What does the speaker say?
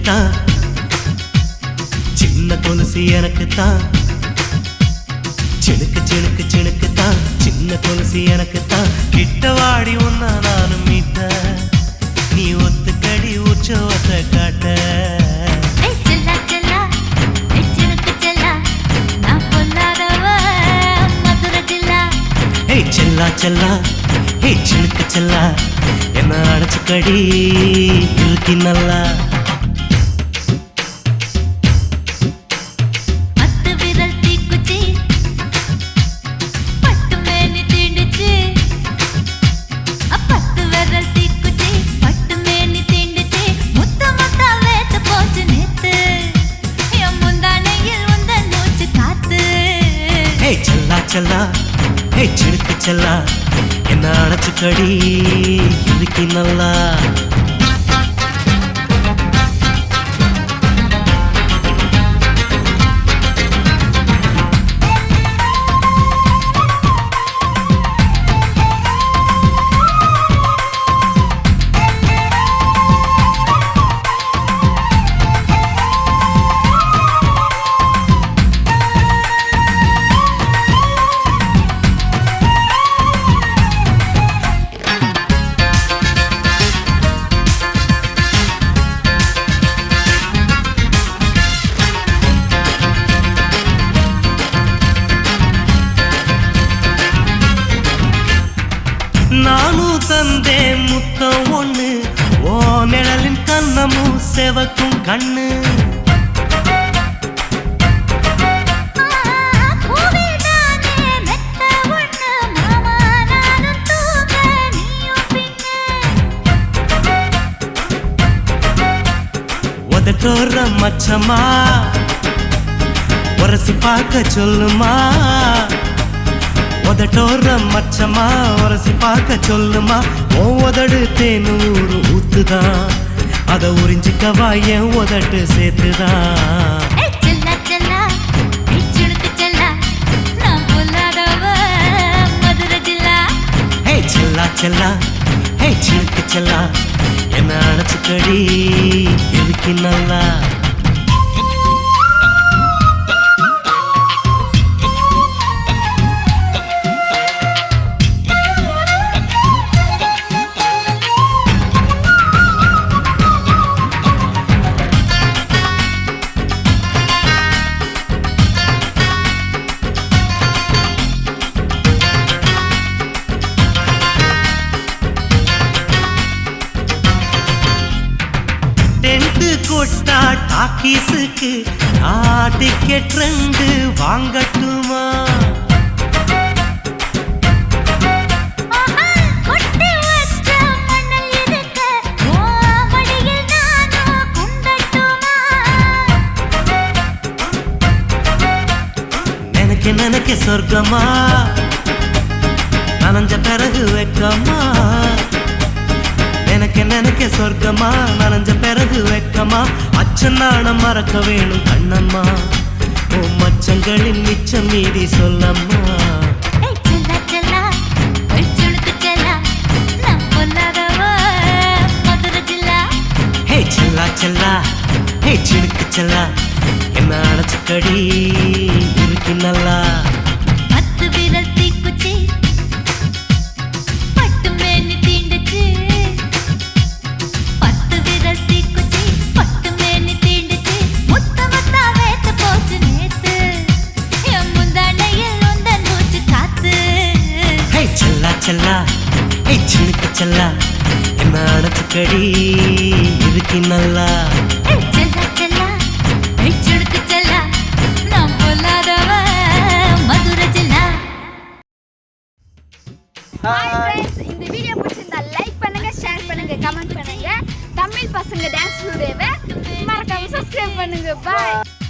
தான் சின்ன கொலுசு எனக்கு தான் சினுக்கு சினுக்கு சினுக்கு தான் சின்ன கொலுசு எனக்கு தான் கிட்ட வாடி உன்னா நானும் மீட்ட நீ ஒத்துக்கடி உற்சவத்தை காட்ட செல்லா செல்லா ஹே சினுக்கு செல்லா என்ன அடைச்சுக்கடி இருக்கு நல்லா செல்லா ஹே சினுக்கு செல்லா என்ன அடைச்சுக்கடி இருக்கு நல்லா நானும் தந்தே முத்தம் ஒண்ணு ஓ நிழலின் கண்ணமும் செவக்கும் கண்ணு உதட்டோர மச்சமா உரசி பார்க்க சொல்லுமா உதட்டோர மச்சமா உரசி பார்க்க சொல்லுமா உதடு தேனூறு ஊத்துதான் அத உறிஞ்சிக்கவா என் உதட்டு சேர்த்துதான் செல்லா செல்லா ஹே சினுக்கு செல்லா என்ன அடைச்சுக்கடி இருக்கு நல்லா கொட்டா டாக்கீஸுக்கு டிக்கெட் 2 வாங்கட்டுமா நினைக்க நினைக்க சொர்க்கமா நனைஞ்ச பிறகு வெக்கமா எனக்கு நினைக்க சொர்க்கமா நனைஞ்ச பிறகு வெக்கமா அச்சநாணம் மறக்க வேணும் கண்ணம்மா ஓ மச்சங்களின் மிச்சம் மீறி சொல்லம்மா ஹே செல்லா செல்லா ஹே சினுக்கு செல்லா என்ன அடைச்சுக்கடி இருக்கு நல்லா செல்லா ஹே சினுக்கு செல்லா என்ன அடைச்சுக்கடி இருக்கு நல்லா இந்த வீடியோ பிடிச்சிருந்தா லைக் பண்ணுங்க ஷேர் பண்ணுங்க கமெண்ட் பண்ணுங்க தமிழ் பசங்க டான்ஸ் ஸ்டுடியோவை மறக்காம சப்ஸ்கிரைப் பண்ணுங்க பாய்